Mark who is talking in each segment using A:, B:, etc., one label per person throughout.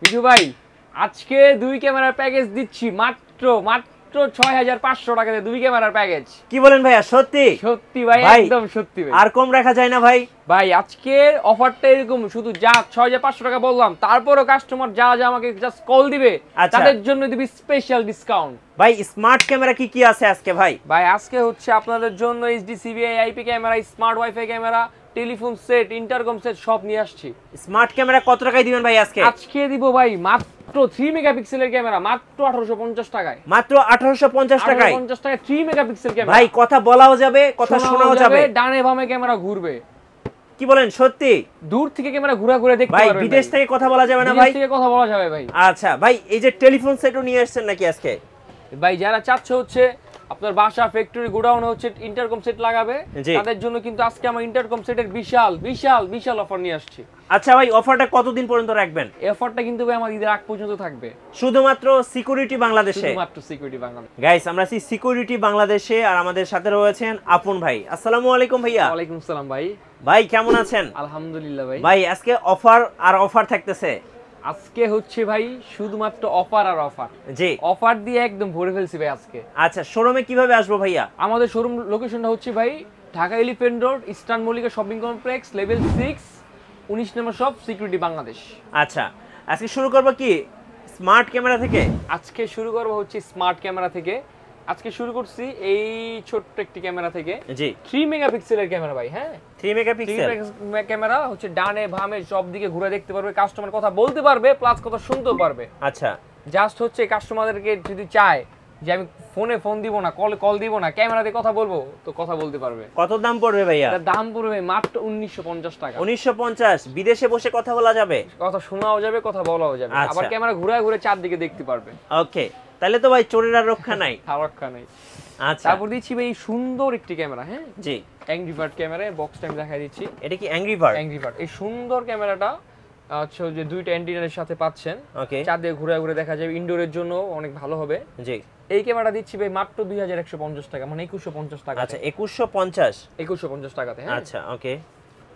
A: বিজু ভাই আজকে দুই ক্যামেরার প্যাকেজ দিচ্ছি মাত্র 6500 টাকাতে দুই ক্যামেরার প্যাকেজ।
B: কি বলেন ভাইয়া? সত্যি
A: সত্যি ভাই, একদম সত্যি ভাই।
B: আর কম রাখা যায় না ভাই?
A: ভাই আজকের অফারটা এরকম, শুধু যা 6500 টাকা বললাম, তারপরও কাস্টমার যারা আমাকে জাস্ট কল দিবে তাদের জন্য দিবি স্পেশাল ডিসকাউন্ট।
B: ভাই স্মার্ট ক্যামেরা কি কি আছে আজকে ভাই?
A: ভাই আজকে হচ্ছে আপনাদের জন্য HD CBI IP camera, smart wifi camera, telephone set, intercom set সব নিয়ে আসছি।
B: স্মার্ট ক্যামেরা কত টাকায় দিবেন ভাই আজকে?
A: আজকে দিব ভাই মাত্র 3 মেগাপিক্সেলের ক্যামেরা মাত্র 1850 টাকায়।
B: মাত্র 1850 টাকায়?
A: 1850 টাকায় 3 মেগাপিক্সেল ক্যামেরা।
B: ভাই কথা বলাও যাবে, কথা শোনাও যাবে,
A: ডানে বামে ক্যামেরা ঘুরবে।
B: কি বলেন সত্যি?
A: দূর থেকে ক্যামেরা ঘুরে ঘুরে দেখতে পারবেন।
B: ভাই বিদেশ থেকে কথা বলা যাবে না ভাই?
A: বিদেশ থেকে কথা বলা যাবে ভাই।
B: আচ্ছা ভাই, এই যে টেলিফোন সেটও নিয়ে আসছেন নাকি আজকে?
A: ভাই যারা চাচ্ছে হচ্ছে আপনার বাসা ফ্যাক্টরি গোডাউনে হচ্ছে ইন্টারকম সেট লাগাবে, তাদের জন্য কিন্তু আজকে আমরা ইন্টারকম সেটের বিশাল বিশাল বিশাল অফার নিয়ে আসছি।
B: আচ্ছা ভাই, অফারটা কতদিন পর্যন্ত রাখবেন?
A: এই অফারটা কিন্তু ভাই আমাদের ঈদের আগ পর্যন্ত থাকবে,
B: শুধুমাত্র সিকিউরিটি বাংলাদেশে।
A: শুধুমাত্র সিকিউরিটি বাংলাদেশ।
B: গাইস আমরা আছি সিকিউরিটি বাংলাদেশে, আর আমাদের সাথে রয়েছেন আপন ভাই। আসসালামু আলাইকুম ভাইয়া।
A: ওয়ালাইকুম আসসালাম ভাই।
B: ভাই কেমন আছেন?
A: আলহামদুলিল্লাহ ভাই।
B: ভাই আজকে অফার আর অফার থাকতেছে।
A: আজকে হচ্ছে ভাই শুধুমাত্র অফার আর অফার।
B: জি,
A: অফার দিয়ে একদম ভরে ফেলছি ভাই আজকে।
B: আচ্ছা, শোরুমে কিভাবে আসবো ভাইয়া?
A: আমাদের শোরুম লোকেশনটা হচ্ছে ভাই Dhaka elephant road, eastern Mallika shopping complex, level 6, 19 নম্বর শপ, সিকিউরিটি বাংলাদেশ।
B: আচ্ছা, আজকে শুরু করব কি স্মার্ট ক্যামেরা থেকে?
A: আজকে শুরু করব হচ্ছে স্মার্ট ক্যামেরা থেকে। আজকে শুরু করছি এই ছোট্ট একটি ক্যামেরা থেকে।
B: জি,
A: 3 মেগাপিক্সেলের ক্যামেরা ভাই। হ্যাঁ,
B: 3 মেগাপিক্সেল
A: ক্যামেরা হচ্ছে ডানে বামে সব দিকে ঘুরে দেখতে পারবে, কাস্টমার কথা বলতে পারবে, প্লাস কথা শুনতেও পারবে।
B: আচ্ছা,
A: জাস্ট হচ্ছে কাস্টমারদেরকে যদি চায় যে আমি ফোন দিব না, কল দিব না, ক্যামেরা দিয়ে কথা বলবো, তো কথা বলতে পারবে।
B: কত দাম পড়বে ভাইয়া?
A: এর দাম পড়বে মাত্র 1950 টাকা।
B: 1950? বিদেশে বসে কথা বলা যাবে,
A: কথা শোনাও যাবে, কথা বলাও যাবে, আবার ক্যামেরা ঘুরে ঘুরে চারদিকে দেখতে পারবে।
B: ওকে, তাহলে তো ভাই চোরের আর রক্ষা নাই।
A: রক্ষা নাই।
B: আচ্ছা,
A: তারপর দিচ্ছি ভাই সুন্দর একটি ক্যামেরা। হ্যাঁ
B: জি,
A: angry bird camera, box time দেখাই দিচ্ছি।
B: এটা কি অ্যাংরি বার্ড?
A: অ্যাংরি বার্ড এই সুন্দর ক্যামেরাটা হচ্ছে যে দুইটা অ্যান্টিনার সাথে পাচ্ছেন।
B: ওকে,
A: চারদিকে ঘুরে ঘুরে দেখা যাবে, ইনডোরের জন্য অনেক ভালো হবে।
B: জি,
A: এই ক্যামেরাটা দিচ্ছি ভাই মাত্র 2150 টাকা, মানে 2150 টাকা।
B: আচ্ছা, 2150?
A: 2150 টাকাতে। হ্যাঁ,
B: আচ্ছা, ওকে,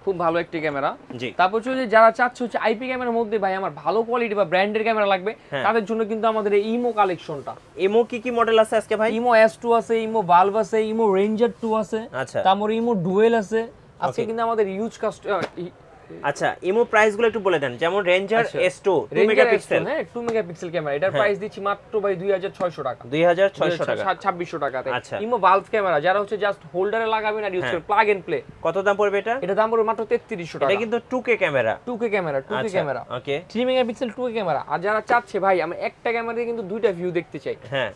A: খুব ভালো একটি ক্যামেরা।
B: জি,
A: তারপর হচ্ছে যারা চাচ্ছে হচ্ছে আইপি ক্যামেরার মধ্যে ভাই আমার ভালো কোয়ালিটি বা ব্র্যান্ডের ক্যামেরা লাগবে, তাদের জন্য কিন্তু আমাদের এই ইমো কালেকশনটা।
B: ইমো কি কি মডেল আছে আজকে ভাই?
A: ইমো S2 আছে, ইমো ভালভ আছে, ইমো রেঞ্জার 2 আছে,
B: আচ্ছা,
A: তারপর ইমো ডুয়েল আছে। আজকে কিন্তু আমাদের ইউজ
B: আচ্ছা, ইমো প্রাইস গুলো একটু বলে দেন। যেমন রেঞ্জার S2 2 মেগাপিক্সেল।
A: হ্যাঁ, 2 মেগাপিক্সেল ক্যামেরা, এটার প্রাইস দিচ্ছি মাত্র ভাই 2600 টাকা।
B: 2600 টাকা,
A: 2600 টাকাতে।
B: আচ্ছা,
A: ইমো ভালভ ক্যামেরা যারা হচ্ছে জাস্ট হোল্ডারে লাগাবেন আর ইউজ করবেন, প্লাগ এন্ড প্লে।
B: কত দাম পড়বে এটা?
A: এটা দাম পড়বে মাত্র 3300 টাকা।
B: এটা কিন্তু 2K camera.
A: 2K camera, 2K camera.
B: Okay,
A: 3 megapixel 2K camera. আর যারা চাচ্ছে ভাই আমি একটা ক্যামেরা দিয়ে কিন্তু দুইটা ভিউ দেখতে চাই।
B: হ্যাঁ,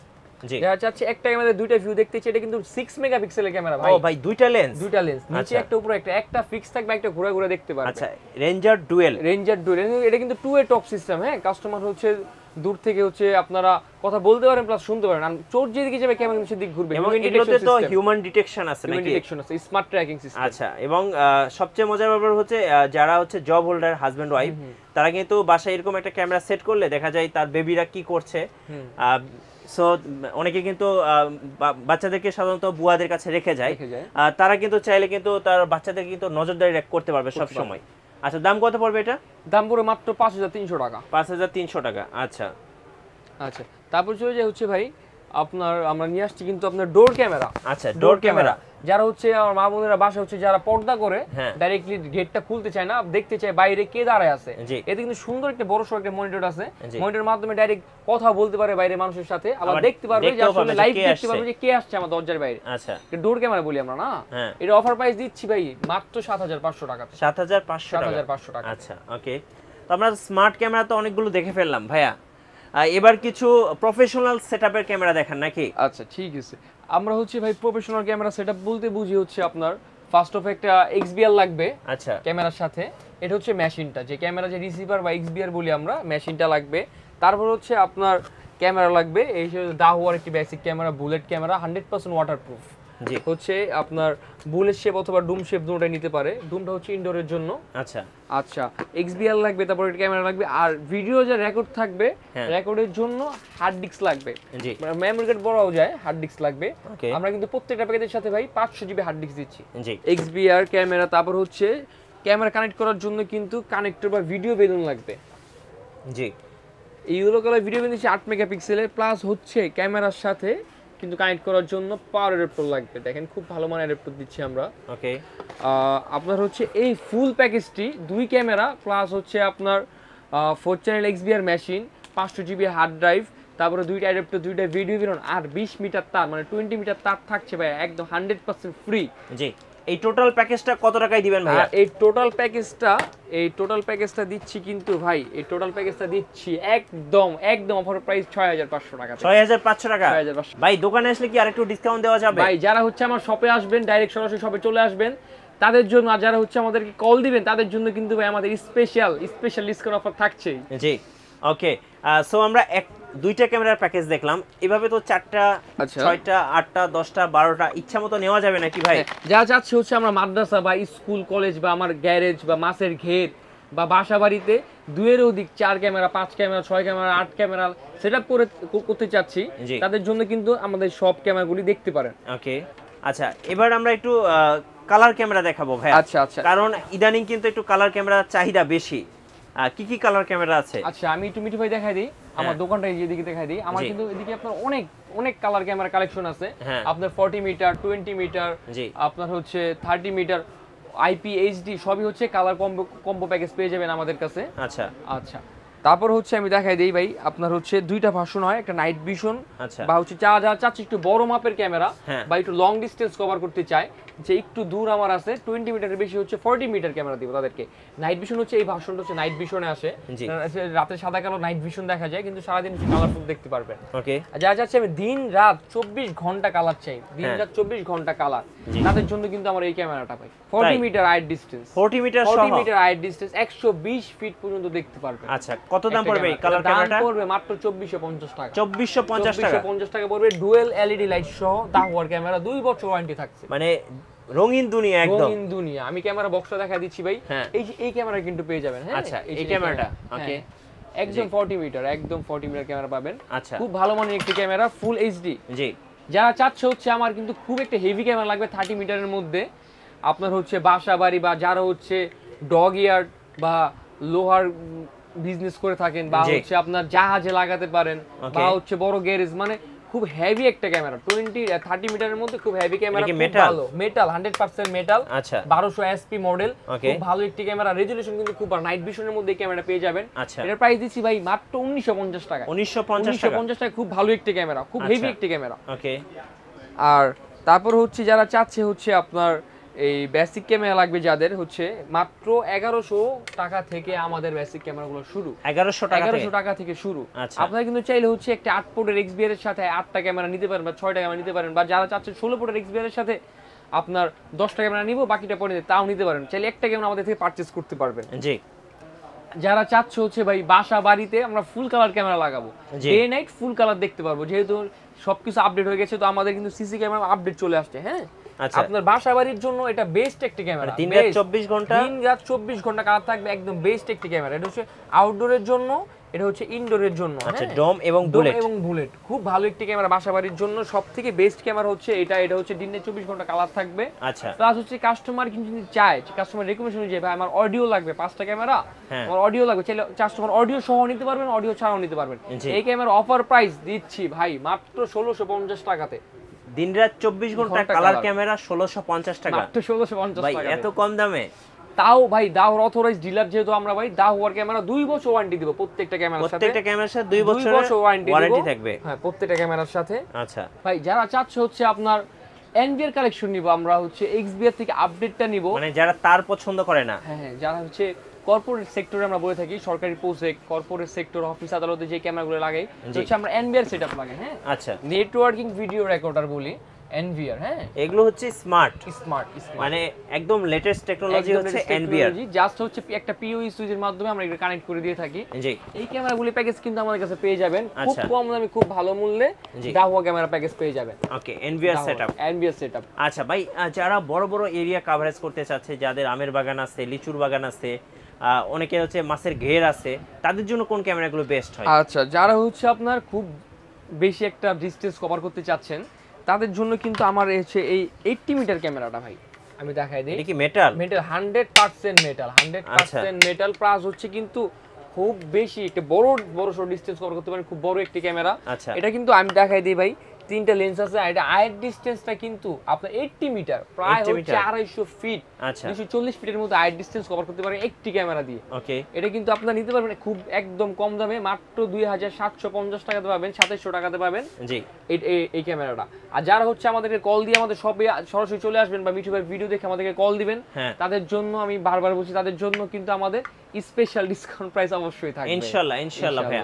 B: জি,
A: যারা চাচ্ছে একটা ক্যামেরা দুইটা ভিউ দেখতে চাই, এটা কিন্তু 6 মেগাপিক্সেলের ক্যামেরা ভাই।
B: ও ভাই, দুইটা লেন্স?
A: দুইটা লেন্স, নিচে একটা উপরে একটা ফিক্স থাকবে, একটা ঘুরে ঘুরে দেখতে পারবে।
B: আচ্ছা, রেঞ্জার ডুয়েল।
A: রেঞ্জার ডুয়েল, এটা কিন্তু 2 এ টপ সিস্টেম। হ্যাঁ, কাস্টমার হচ্ছে দূর থেকে হচ্ছে আপনারা কথা বলতে পারেন প্লাস শুনতে পারেন, আর চোর যেদিকে যাবে ক্যামেরা সেদিকে ঘুরবে।
B: এবং এগুলোতে তো হিউম্যান ডিটেকশন আছে নাকি?
A: হিউম্যান ডিটেকশন আছে, স্মার্ট ট্র্যাকিং সিস্টেম।
B: আচ্ছা, এবং সবচেয়ে মজার ব্যাপার হচ্ছে যারা হচ্ছে জব হোল্ডার, হাজবেন্ড ওয়াইফ, তারা কিন্তু বাসায় এরকম একটা ক্যামেরা সেট করলে দেখা যায় তার বেবিরা কি করছে। সো অনেকে কিন্তু বাচ্চাদেরকে সাধারণত বুয়াদের কাছে রেখে যায়, তারা কিন্তু চাইলে কিন্তু তার বাচ্চাদেরকে কিন্তু নজরদারি করতে পারবে সব সময়। আচ্ছা, দাম কত পড়বে এটা?
A: দাম পড়বে মাত্র 5300 টাকা।
B: 5300 টাকা। আচ্ছা,
A: আচ্ছা, তারপর হচ্ছে ভাই আপনার আমরা নিয়ে আসছি কিন্তু আপনার ডোর ক্যামেরা।
B: আচ্ছা, ডোর ক্যামেরা
A: যারা হচ্ছে আমার মা বোনেরা বাসা হচ্ছে যারা পর্দা করে ডাইরেক্টলি গেটটা খুলতে চায় না, দেখতে চায় বাইরে কে দাঁড়ায় আছে, এতে কিন্তু সুন্দর একটা বড় সড়ো একটা মনিটর আছে। মনিটরের মাধ্যমে ডাইরেক্ট কথা বলতে পারে বাইরে মানুষের সাথে, আবার দেখতে পারবে যে আসলে লাইভ দেখতে পারবে যে কে আসছে আমার দরজার বাইরে।
B: আচ্ছা,
A: ডোর ক্যামেরা বলি আমরা না, এটা অফার প্রাইস দিচ্ছি ভাই মাত্র 7500 টাকা।
B: 7500 টাকা। আচ্ছা, ওকে, তো আমরা স্মার্ট ক্যামেরা তো অনেকগুলো দেখে ফেললাম ভাইয়া, এবার কিছু প্রফেশনাল সেটআপের ক্যামেরা দেখান নাকি?
A: আচ্ছা, ঠিক আছে। আমরা হচ্ছে ভাই প্রফেশনাল ক্যামেরা সেটআপ বলতে বুঝি হচ্ছে আপনার ফার্স্ট অফ একটা XBR লাগবে। আচ্ছা, ক্যামেরার সাথে এটা হচ্ছে মেশিনটা, যে ক্যামেরা যে রিসিভার বা XBR বলি আমরা, মেশিনটা লাগবে। তারপর হচ্ছে আপনার ক্যামেরা লাগবে এই দাহুয়ার একটি basic camera, bullet camera, 100% waterproof. হচ্ছে আপনার বুলেট শেপ অথবা ডুম শেপ দুটোটাই নিতে পারে। ডুমটা হচ্ছে ইনডোরের জন্য। আচ্ছা আচ্ছা, XBR লাগবে, তারপর ক্যামেরা লাগবে, আর ভিডিও যে রেকর্ড থাকবে রেকর্ডের জন্য হার্ড ডিস্ক লাগবে। মেমরি কার্ড বড়ও যায়, হার্ড ডিস্ক লাগবে। আমরা কিন্তু প্রত্যেকটা প্যাকেজের সাথে ভাই 500 GB হার্ড ডিস্ক দিচ্ছি। XBR ক্যামেরা, তারপর হচ্ছে ক্যামেরা কানেক্ট করার জন্য কিন্তু কানেক্টর বা ভিডিও বেলুন লাগবে।
B: জি,
A: এই ইয়েলো কালার ভিডিও কিন্তু 8 মেগাপিক্সেলের, প্লাস হচ্ছে ক্যামেরার সাথে কিন্তু কানেক্ট করার জন্য পাওয়ার অ্যাডাপ্টার লাগবে। দেখেন খুব ভালো মানের অ্যাডাপ্টার দিচ্ছি আমরা।
B: ওকে,
A: আপনার হচ্ছে এই ফুল প্যাকেজটি 2 ক্যামেরা প্লাস হচ্ছে আপনার 4 channel XBR machine, 500 GB hard drive, তারপরে 2টা অ্যাডাপ্টার, 2টা ভিডিও বিরন, আর 20 মিটার তার, মানে 20 মিটার তার থাকছে ভাই একদম 100% ফ্রি।
B: জি, এই টোটাল প্যাকেজটা কত টাকায় দিবেন ভাই?
A: এই টোটাল প্যাকেজটা দিচ্ছি কিন্তু ভাই, এই টোটাল প্যাকেজটা দিচ্ছি একদম অফার প্রাইস 6500 টাকা।
B: 6500 টাকা ভাই। দোকানে আসলে কি আরেকটু ডিসকাউন্ট দেওয়া যাবে?
A: ভাই যারা হচ্ছে আমার শপে আসবেন, ডাইরেক্ট সরাসরি শপে চলে আসবেন তাদের জন্য, আর যারা হচ্ছে আমাদেরকে কল দিবেন তাদের জন্য কিন্তু ভাই আমাদের স্পেশাল ডিসকাউন্ট অফার থাকছে।
B: জি, ওকে। সো আমরা 2টা ক্যামেরার প্যাকেজ দেখলাম, এভাবে তো 4টা, 6টা, 8টা, 10টা, 12টা ইচ্ছা মতো নেওয়া যাবে নাকি ভাই?
A: যা চাচ্ছে হচ্ছে আমরা মাদ্রাসা বা স্কুল কলেজ বা আমার গ্যারেজ বা মাছের ঘের বা বাসা বাড়িতে 2-এর অধিক 4 camera, 5 camera, 6 camera, 8 camera setup করতে চাচ্ছি, তাদের জন্য কিন্তু আমাদের সব ক্যামেরাগুলি দেখতে পারেন।
B: ওকে, আচ্ছা এবার আমরা একটু কালার ক্যামেরা দেখাবো ভাই।
A: আচ্ছা,
B: কারণ ইদানিং কিন্তু একটু কালার ক্যামেরার চাহিদা বেশি। কি কি কালার ক্যামেরা আছে?
A: আচ্ছা আমি একটু মিঠু ভাই দেখাই দিই, আমার দোকানটা এদিকে দেখাই দিই। আমার কিন্তু এদিকে আপনার অনেক কালার ক্যামেরা কালেকশন আছে। আপনার 40 মিটার, 20 মিটার, আপনার হচ্ছে 30 মিটার, আইপি, এইচডি সবই হচ্ছে কালার কম্বো প্যাকেজ পেয়ে যাবেন আমাদের কাছে। আচ্ছা তারপর হচ্ছে আমি দেখাই দেই ভাই, আপনার হচ্ছে 2টা ভার্সন হয়, একটা নাইট ভিশন বা হচ্ছে যারা চাচ্ছে একটু বড় মাপের ক্যামেরা বা একটু লং ডিস্টেন্স কভার করতে চায়, যে একটু দূর আমার আছে 20 মিটারের বেশি হচ্ছে 40 মিটার ক্যামেরা দিব তাদেরকে। নাইট ভিশন হচ্ছে এই ভার্সনটা হচ্ছে নাইট ভিশনে আসে, রাতে সাদা কালো নাইট ভিশন দেখা যায়, কিন্তু সারাদিন কালারফুল দেখতে পারবেন।
B: ওকে,
A: যারা চাচ্ছে আমি দিন রাত 24 ঘন্টা কালার চাই, দিন রাত 24 ঘন্টা কালার, তাদের জন্য কিন্তু আমার এই ক্যামেরাটা ভাই 40 মিটার আইড ডিসটেন্স,
B: 40 মিটার
A: আইড ডিসটেন্স 120 ফিট পর্যন্ত দেখতে পারবেন।
B: আচ্ছা কত দাম পড়বে এই কালার ক্যামেরাটা?
A: দাম পড়বে মাত্র 2450 টাকা।
B: 2450
A: টাকা পড়বে, ডুয়েল এলইডি লাইট সহ দাহওয়ার ক্যামেরা, 2 বছর ওয়ারেন্টি থাকছে।
B: মানে রঙিন দুনিয়া, একদম
A: রঙিন দুনিয়া। আমি ক্যামেরা বক্সটা দেখা দিচ্ছি ভাই, এই ক্যামেরা কিন্তু পেয়ে যাবেন। হ্যাঁ
B: আচ্ছা এই ক্যামেরাটা ওকে,
A: একদম 40 মিটার ক্যামেরা পাবেন। আচ্ছা খুব ভালো মানের একটি ক্যামেরা, ফুল এইচডি।
B: জি,
A: যারা চাচ্ছে হচ্ছে আমার কিন্তু খুব একটা হেভি ক্যামেরা লাগবে 30 মিটারের মধ্যে, আপনার হচ্ছে বাসা বাড়ি বা যারা হচ্ছে ডগ ইয়ার্ড বা লোহার বিজনেস করে থাকেন বা হচ্ছে আপনার জাহাজে লাগাতে পারেন বা হচ্ছে বড় গ্যারেজ, মানে খুব হেভি একটা ক্যামেরা 30 মিটারের মধ্যে, খুব হেভি ক্যামেরা, খুব ভালো মেটাল, 100% মেটাল। আচ্ছা 1200 এসপি মডেল, খুব ভালো একটি ক্যামেরা, রেজোলিউশন কিন্তু খুব ভালো, নাইট ভিশনের মধ্যে এই ক্যামেরা পেয়ে যাবেন। এটার প্রাইস দিচ্ছি ভাই মাত্র 1950 টাকা। 1950 টাকা, খুব ভালো একটি ক্যামেরা, খুব হেভি একটি ক্যামেরা। ওকে, আর তারপর হচ্ছে যারা চাচ্ছে হচ্ছে আপনার এই বেসিক ক্যামেরা লাগবে, যাদের হচ্ছে মাত্র 1100 টাকা থেকে আমাদের বেসিক ক্যামেরাগুলো শুরু, 1100 টাকা থেকে শুরু। আপনারা কিন্তু চাইলে হচ্ছে একটা 8 পোর্টের XBR এর সাথে 8টা ক্যামেরা নিতে পারেন বা 6টা ক্যামেরা নিতে পারেন, বা যারা চাচ্ছেন 16 পোর্টের XBR এর সাথে আপনার 10টা ক্যামেরা নিব বাকিটা পরে তাও নিতে পারেন, চাইলে একটা ক্যামেরা আমাদের থেকে পারচেজ করতে পারবেন। জি, যারা চাচ্ছে হচ্ছে ভাই বাসা বাড়িতে আমরা ফুল কালার ক্যামেরা লাগাবো, ডে নাইট ফুল কালার দেখতে পারবো, যেহেতু সবকিছু আপডেট হয়ে গেছে, তো আমাদের কিন্তু সিসি ক্যামেরা আপডেট চলে আসছে। হ্যাঁ আপনার বাসা বাড়ির জন্য এটা বেস্ট একটি ক্যামেরা, দিন রাত 24 ঘন্টা কালার থাকবে, একদম বেস্ট একটি ক্যামেরা। এটা হচ্ছে আউটডোরের জন্য, এটা হচ্ছে ইনডোরের জন্য।
B: আচ্ছা ডম এবং
A: বুলেট খুব ভালো একটি ক্যামেরা বাসা বাড়ির জন্য, সবথেকে বেস্ট ক্যামেরা হচ্ছে এটা। এটা হচ্ছে দিনে 24 ঘন্টা কালার থাকবে। আচ্ছা প্লাস হচ্ছে কাস্টমার কিন্তু চায়, কাস্টমার রিকমেন্ডেশন অনুযায়ী ভাই আমার অডিও লাগবে 5টা ক্যামেরা, আমার অডিও লাগবে, চাইলে কাস্টমার অডিও সহ নিতে পারবেন, অডিও ছাড়াও নিতে পারবেন। এই ক্যামেরার অফার প্রাইস দিচ্ছি ভাই মাত্র 1650 টাকাতে।
B: দিন রাত 24 ঘন্টা কালার ক্যামেরা 1650 টাকা,
A: মাত্র 1650 টাকা
B: ভাই এত কম দামে।
A: তাও ভাই দাওর অথরাইজড ডিলার যেহেতু আমরা, ভাই দাওয়ার ক্যামেরা 2 বছর ওয়ারেন্টি দিব প্রত্যেকটা ক্যামেরার সাথে,
B: প্রত্যেকটা ক্যামেরার সাথে 2 বছর ওয়ারেন্টি থাকবে।
A: হ্যাঁ প্রত্যেকটা ক্যামেরার সাথে।
B: আচ্ছা
A: ভাই যারা চাচ্ছে হচ্ছে আপনার এনবিআর কালেকশন নিব, আমরা হচ্ছে এক্সবিআর থেকে আপডেটটা নিব,
B: মানে যারা তার পছন্দ করে না,
A: হ্যাঁ যারা হচ্ছে কর্পোরেট সেক্টরে আমরা বলে থাকি, সরকারি পোস্টে কর্পোরেট সেক্টর অফিস আদালতে যে ক্যামেরাগুলো লাগাই হচ্ছে আমরা এনবিআর সেটআপ লাগাই। হ্যাঁ আচ্ছা নেটওয়ার্কিং ভিডিও রেকর্ডার বলি এনভিআর। হ্যাঁ এগুলো হচ্ছে স্মার্ট, মানে একদম লেটেস্ট টেকনোলজি হচ্ছে এনভিআর, জাস্ট হচ্ছে একটা পিওই সুইচের মাধ্যমে আমরা এটা কানেক্ট করে দিয়ে থাকি। জি এই ক্যামেরাগুলি প্যাকেজ কিন্তু আমাদের কাছে পেয়ে যাবেন খুব কম দামে, খুব ভালো মূল্যে দাওয়া ক্যামেরা প্যাকেজ পেয়ে যাবেন। ওকে এনভিআর সেটআপ। আচ্ছা ভাই যারা বড় বড় এরিয়া কভারেজ করতে চাচ্ছে, যাদের আমের বাগান আছে, লিচুর বাগান আছে, অনেকে হচ্ছে মাছের ঘের আছে, তাদের জন্য কোন ক্যামেরাগুলো বেস্ট হয়? আচ্ছা যারা হচ্ছে আপনার খুব বেশি একটা ডিস্টেন্স কভার করতে চাচ্ছেন, তাদের জন্য কিন্তু আমার হচ্ছে এই 80 মিটার ক্যামেরাটা ভাই আমি দেখাই দেই। এটা কি metal? Metal 100% metal, 100% metal plus হচ্ছে কিন্তু খুব বেশি একটা বড় সর ডিসটেন্স কভার করতে পারেন, খুব বড় একটি ক্যামেরা। এটা কিন্তু আমি দেখাই দিই ভাই, 3টা লেন্স আছে, আর এটা আয়ের ডিসটেন্সটা কিন্তু আপনার 80 মিটার, প্রায় হচ্ছে 250 ফিট, 240 ফিটের মতো আয়ের ডিসটেন্স কভার করতে পারে একটি ক্যামেরা দিয়ে।
B: ওকে,
A: এটা কিন্তু আপনারা নিতে পারবেন খুব একদম কম দামে, মাত্র 2750 টাকাতে পাবেন, 2700 টাকাতে পাবেন জি এই ক্যামেরাটা। আর যারা হচ্ছে আমাদেরকে কল দিয়ে আমাদের শপে সরাসরি চলে আসবেন বা মিঠু ভাইয়ের ভিডিও দেখে আমাদেরকে কল দিবেন, তাদের জন্য আমি বারবার বলছি, তাদের জন্য কিন্তু আমাদের স্পেশাল ডিসকাউন্ট প্রাইস অবশ্যই থাকবে
B: ইনশাআল্লাহ ভাই।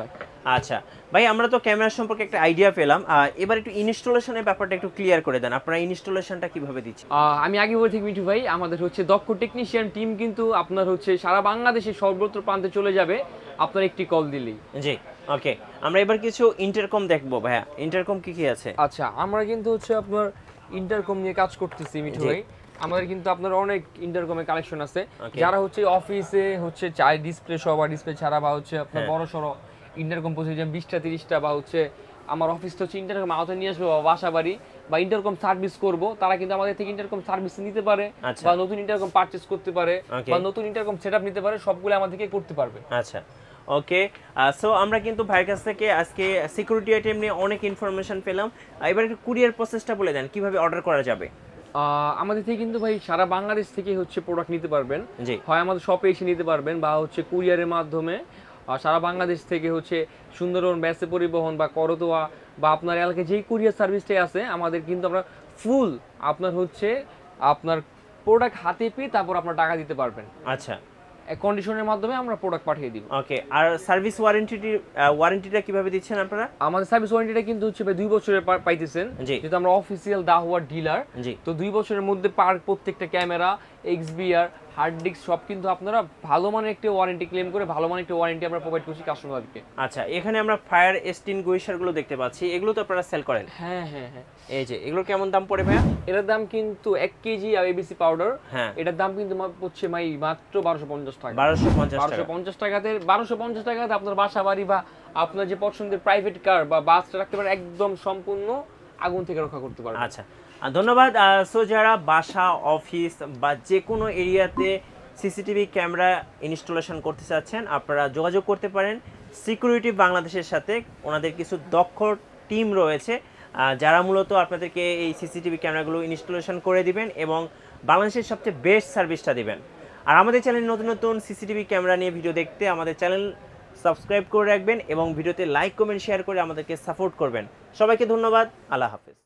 B: আচ্ছা ভাই, আমরা তো ক্যামেরা সম্পর্কে একটা আইডিয়া পেলাম, এবার একটু ইনস্টলেশনের ব্যাপারটা একটু ক্লিয়ার করে দেন, আপনারা ইনস্টলেশনটা কিভাবে দিচ্ছেন?
A: আমি আগে বলে থাকি মিঠু ভাই, আমাদের হচ্ছে দক্ষ টেকনিশিয়ান টিম কিন্তু আপনার হচ্ছে সারা বাংলাদেশে সর্বত্র প্রান্তে চলে যাবে আপনার একটি কল দিলেই।
B: জি ওকে, আমরা এবার কিছু ইন্টারকম দেখবো ভাইয়া, ইন্টারকম কি কি আছে?
A: আচ্ছা, আমরা কিন্তু হচ্ছে আপনার ইন্টারকম নিয়ে কাজ করতেছি মিঠু ভাই। আমাদের কিন্তু আপনার অনেক ইন্টারকমের কালেকশন আছে, যারা হচ্ছে অফিসে হচ্ছে চাই ডিসপ্লে সহ বা ডিসপ্লে ছাড়া বা হচ্ছে আপনার বড় সড়ো ইন্টারকম পজিশন 20টা 30টা বা হচ্ছে আমার অফিসটা হচ্ছে ইন্টারকম আওতায় নিয়ে আসবো বা বাসা বাড়ি বা ইন্টারকম সার্ভিস করব, তারা কিন্তু আমাদের থেকে ইন্টারকম সার্ভিস নিতে পারে বা নতুন ইন্টারকম পারচেজ করতে পারে বা নতুন ইন্টারকম সেটআপ নিতে পারে, সবগুলো আমাদের থেকে করতে পারবে।
B: আচ্ছা ওকে, সো আমরা কিন্তু ভাইয়ের কাছ থেকে আজকে সিকিউরিটি আইটেম নিয়ে অনেক ইনফরমেশন পেলাম। এবার একটু কুরিয়ার প্রসেসটা বলে দেন, কিভাবে অর্ডার করা যাবে?
A: আমাদের থেকে কিন্তু ভাই সারা বাংলাদেশ থেকে হচ্ছে প্রোডাক্ট নিতে পারবেন, হয় আমাদের শপে এসে নিতে পারবেন বা হচ্ছে কুরিয়ারের মাধ্যমে সারা বাংলাদেশ থেকে হচ্ছে সুন্দরবন ব্যাসে পরিবহন বা করতোয়া বা আপনার এলাকায় যেই কুরিয়ার সার্ভিসটাই আছে আমাদের কিন্তু আমরা ফুল আপনার হচ্ছে আপনার প্রোডাক্ট হাতে পেয়ে তারপর আপনার টাকা দিতে পারবেন।
B: আচ্ছা,
A: কন্ডিশনের মাধ্যমে আমরা প্রোডাক্ট পাঠিয়ে দিব।
B: ওকে, আর সার্ভিস ওয়ারেন্টিটা কিভাবে দিচ্ছেন আপনারা?
A: আমাদের সার্ভিস ওয়ারেন্টিটা কিন্তু হচ্ছে 2 বছরের পাইতেছেন, যেহেতু আমরা অফিসিয়াল দাহুয়ার ডিলার, তো 2 বছরের মধ্যে প্রত্যেকটা ক্যামেরা, এক্সবিআর, হার্ড ডিস্ক সব কিন্তু আপনারা ভালো মানের একটা ওয়ারেন্টি ক্লেম করে ভালো মানের একটা ওয়ারেন্টি আমরা প্রোভাইড করছি কাস্টমারকে।
B: আচ্ছা, এখানে আমরা ফায়ার এক্সটিংগুইশার গুলো দেখতে পাচ্ছি, এগুলো তো আপনারা সেল করেন?
A: হ্যাঁ হ্যাঁ হ্যাঁ।
B: এই যে এগুলো কেমন দাম পড়ে ভাইয়া?
A: এটার দাম কিন্তু 1 কেজি আর এবিসি পাউডার, এটার দাম কিন্তু হচ্ছে মাত্র 1250 টাকা। 1250 টাকাতে 1250 টাকাতে আপনার বাসা বাড়ি বা আপনার যে পছন্দের প্রাইভেট কার বা বাসটা রাখতে পারেন, একদম সম্পূর্ণ আগুন থেকে রক্ষা করতে পারবেন।
B: আচ্ছা, ধন্যবাদ। সো যারা বাসা, অফিস বা যে কোনো এরিয়াতে সিসিটিভি ক্যামেরা ইনস্টলেশন করতে চাচ্ছেন, আপনারা যোগাযোগ করতে পারেন সিকিউরিটি বাংলাদেশের সাথে। ওনাদের কিছু দক্ষ টিম রয়েছে যারা মূলত আপনাদেরকে এই সিসিটিভি ক্যামেরাগুলো ইনস্টলেশন করে দিবেন এবং বাংলাদেশের সবচেয়ে বেস্ট সার্ভিসটা দিবেন। আর আমাদের চ্যানেলে নতুন নতুন সিসিটিভি ক্যামেরা নিয়ে ভিডিও দেখতে আমাদের চ্যানেল সাবস্ক্রাইব করে রাখবেন এবং ভিডিওতে লাইক, কমেন্ট, শেয়ার করে আমাদেরকে সাপোর্ট করবেন। সবাইকে ধন্যবাদ, আল্লাহ হাফেজ।